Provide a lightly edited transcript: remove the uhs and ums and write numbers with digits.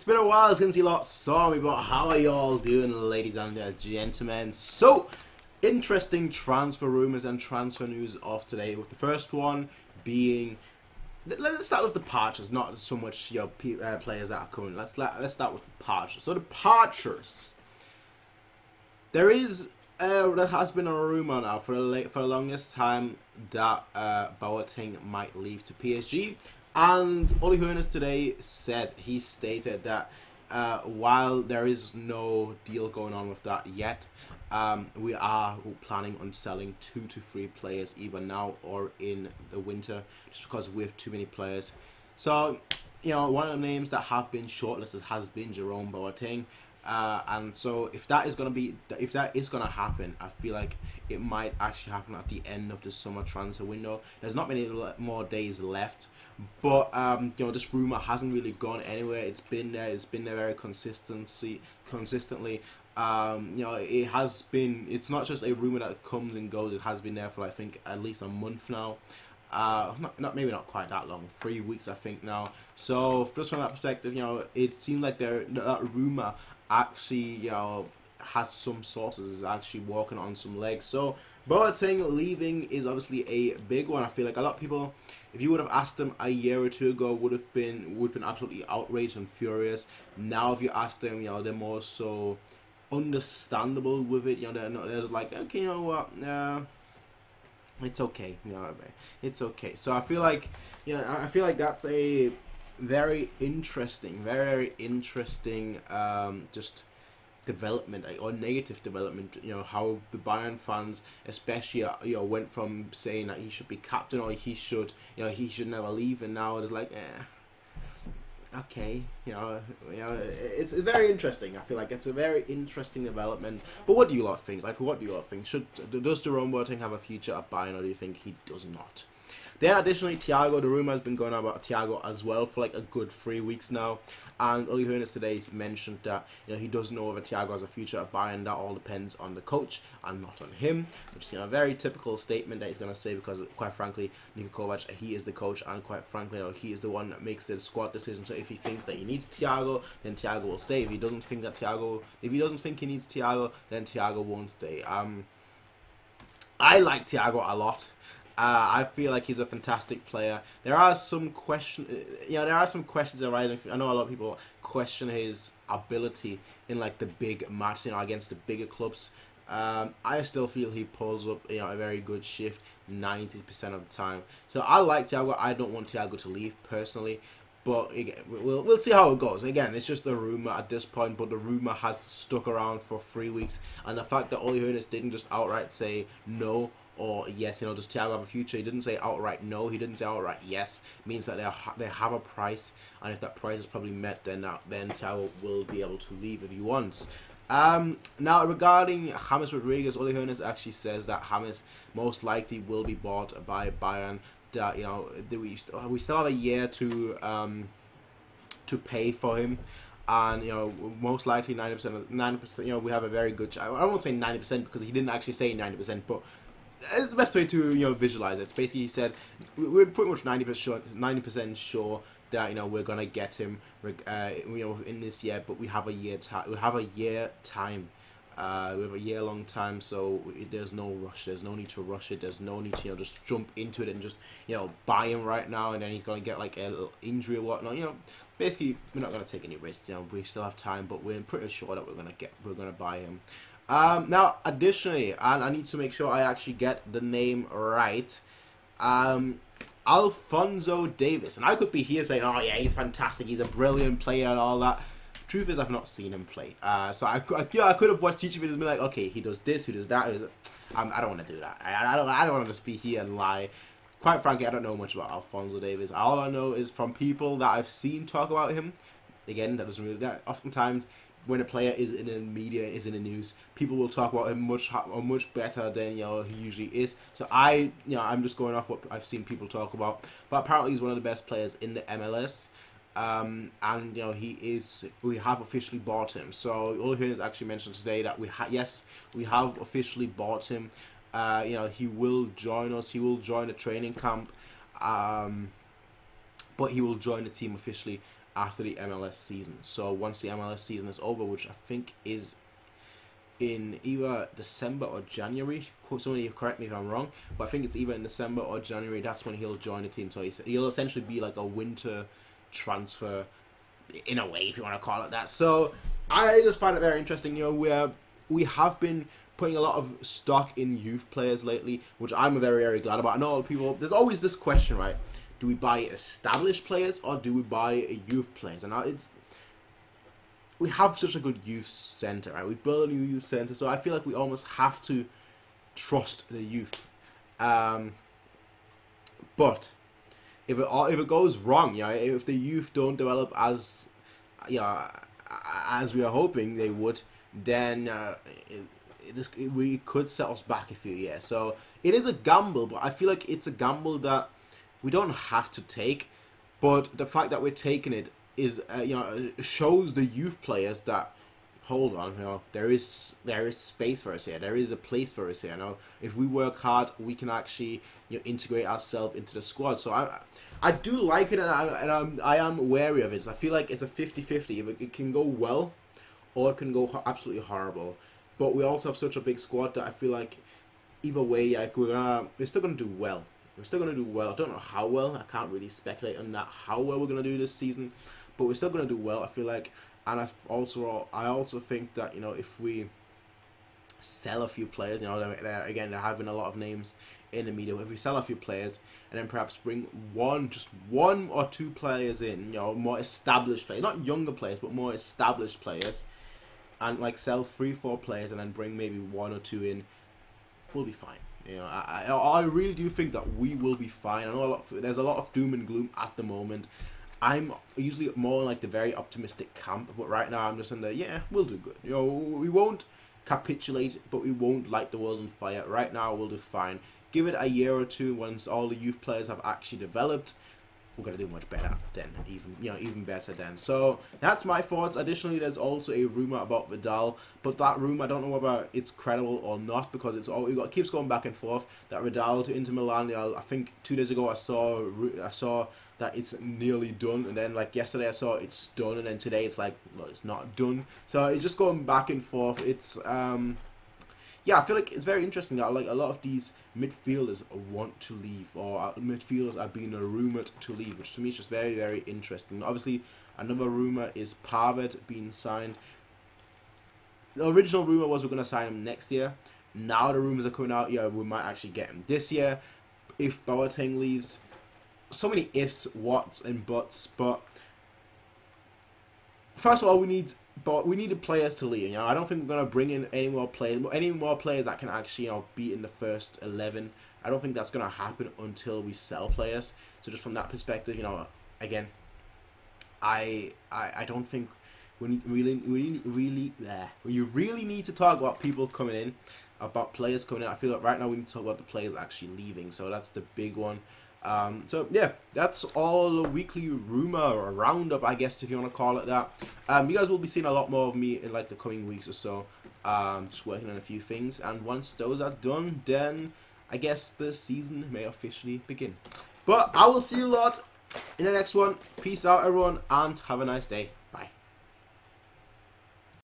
It's been a while since you lot saw me, but how are you all doing, ladies and gentlemen? So, interesting transfer rumours and transfer news of today, with the first one being, let's start with departures, not so much players that are coming. Let's start with departures. So departures. There has been a rumour now for the longest time that Boateng might leave to PSG. And Uli Hoeneß today stated that while there is no deal going on with that yet, we are planning on selling 2 to 3 players either now or in the winter, just because we have too many players. So, one of the names that have been shortlisted has been Jerome Boateng. And so if that is gonna happen, I feel like it might actually happen at the end of the summer transfer window. There's not many more days left, but this rumor hasn't really gone anywhere. It's been there. It's been there very consistently. It has been. It's not just a rumor that comes and goes. It has been there for, I think, at least a month now. Maybe not quite that long, 3 weeks I think now. So just from that perspective, it seems like that rumor actually, has some sources, is actually walking on some legs. So Boateng leaving is obviously a big one. I feel like a lot of people, if you would have asked them a year or two ago, would have been absolutely outraged and furious. Now if you ask them, they're more so understandable with it. They're like, okay, you know what, it's okay, it's okay. So I feel like, that's a very interesting, just development, or negative development. How the Bayern fans, especially, went from saying that he should be captain, or he should never leave, and now it's like, okay, it's very interesting. I feel like it's a very interesting development. But what do you lot think? Does Jerome Boateng have a future at Bayern, or do you think he does not? Then additionally, Thiago, the rumour has been going on about Thiago as well for like a good 3 weeks now, and Uli Hoeneß today mentioned that he doesn't know whether Thiago has a future at Bayern. That all depends on the coach and not on him, which is a very typical statement that he's going to say, because quite frankly, Niko Kovac, he is the coach, and quite frankly, he is the one that makes the squad decision. So if he thinks that he needs Thiago, then Thiago will stay. If he doesn't think he needs Thiago, then Thiago won't stay. I like Thiago a lot. I feel like he's a fantastic player. There are some questions arising. I know a lot of people question his ability in like the big match, against the bigger clubs. I still feel he pulls up, a very good shift 90% of the time. So I like Thiago. I don't want Thiago to leave personally, but again, we'll see how it goes. Again, it's just a rumor at this point, but the rumor has stuck around for 3 weeks, and the fact that Uli Hoeneß didn't just outright say no or yes, does Thiago have a future? He didn't say outright no, he didn't say outright yes, means that they have a price, and if that price is probably met, then Thiago will be able to leave if he wants. Now regarding James Rodríguez, Uli Hoeneß actually says that James most likely will be bought by Bayern. That we still have a year to pay for him, and most likely 90%. We have a very good. I won't say 90% because he didn't actually say 90%, but it's the best way to visualize it. It's basically, he said we're pretty much 90% sure that we're gonna get him in this year, but we have a year time. We have a year-long time, so there's no rush. There's no need to rush it. There's no need to just jump into it and just buy him right now, and then he's gonna get like a little injury or whatnot. Basically, we're not gonna take any risks. We still have time, but we're pretty sure that we're gonna buy him. Now, additionally, and I need to make sure I actually get the name right. Alphonso Davies, and I could be here saying, oh yeah, he's fantastic, he's a brilliant player and all that. Truth is, I've not seen him play. So I could have watched each of it and be like, okay, he does this, he does that. I don't want to do that. I don't want to just be here and lie. Quite frankly, I don't know much about Alphonso Davies. All I know is from people that I've seen talk about him. Again, that doesn't really. Oftentimes, when a player is in the media, is in the news, people will talk about him much better than he usually is. So I'm just going off what I've seen people talk about. But apparently, he's one of the best players in the MLS. And we have officially bought him. So Uli Hoeneß actually mentioned today that we have officially bought him. He will join us. He will join the training camp, but he will join the team officially after the MLS season. So once the MLS season is over, which I think is in either December or January, somebody correct me if I'm wrong, but I think it's either in December or January, that's when he'll join the team. So he'll essentially be like a winter transfer, in a way, if you want to call it that. So I just find it very interesting. You know, we have been putting a lot of stock in youth players lately, which I'm very, very glad about. I know a lot of people, there's always this question, right? Do we buy established players or do we buy youth players? And now we have such a good youth center, right? We build a new youth center, so I feel like we almost have to trust the youth. But if it goes wrong, you know, if the youth don't develop as we are hoping they would, then we could set us back a few years. So it is a gamble, but I feel like it's a gamble that we don't have to take. But the fact that we're taking it is, shows the youth players that, hold on, you know, there is space for us here. There is a place for us here. You know, if we work hard, we can actually, you know, integrate ourselves into the squad. So I do like it, and I am wary of it. I feel like it's a 50-50. It can go well, or it can go absolutely horrible. But we also have such a big squad that I feel like either way, like we're still gonna do well. We're still gonna do well. I don't know how well. I can't really speculate on that, how well we're gonna do this season, but we're still gonna do well, I feel like. And I also think that, you know, if we sell a few players, you know, they're having a lot of names in the media. If we sell a few players and then perhaps bring just one or two players in, you know, more established players, not younger players, but more established players, and like sell 3-4 players and then bring maybe 1 or 2 in, we'll be fine. You know, I really do think that we will be fine. I know there's a lot of doom and gloom at the moment. I'm usually more like the very optimistic camp, but right now I'm just in the, yeah, we'll do good. You know, we won't capitulate, but we won't light the world on fire. Right now we'll do fine. Give it a year or two, once all the youth players have actually developed, we're gonna do much better then, even better then. So that's my thoughts. Additionally, there's also a rumor about Vidal, but that rumor, I don't know whether it's credible or not, because it keeps going back and forth. That Vidal to Inter Milan, I think 2 days ago I saw that it's nearly done, and then like yesterday I saw it's done, and then today it's like, well, it's not done. So it's just going back and forth. It's yeah, I feel like it's very interesting that like a lot of these midfielders want to leave, or midfielders are being rumoured to leave, which to me is just very, very interesting. Obviously, another rumour is Pavard being signed. The original rumour was we're going to sign him next year. Now the rumours are coming out, yeah, we might actually get him this year if Boateng leaves. So many ifs, whats, and buts, but first of all, we need the players to leave. You know, I don't think we're gonna bring in any more players that can actually, you know, be in the first 11. I don't think that's gonna happen until we sell players. So just from that perspective, you know, again, I don't think we really need to talk about people coming in, about players coming in. I feel like right now we need to talk about the players actually leaving. So that's the big one. So yeah, that's all the weekly rumor or roundup, I guess, if you want to call it that. You guys will be seeing a lot more of me in like the coming weeks or so, just working on a few things, and once those are done, then I guess the season may officially begin. But I will see you lot in the next one. Peace out, everyone, and have a nice day.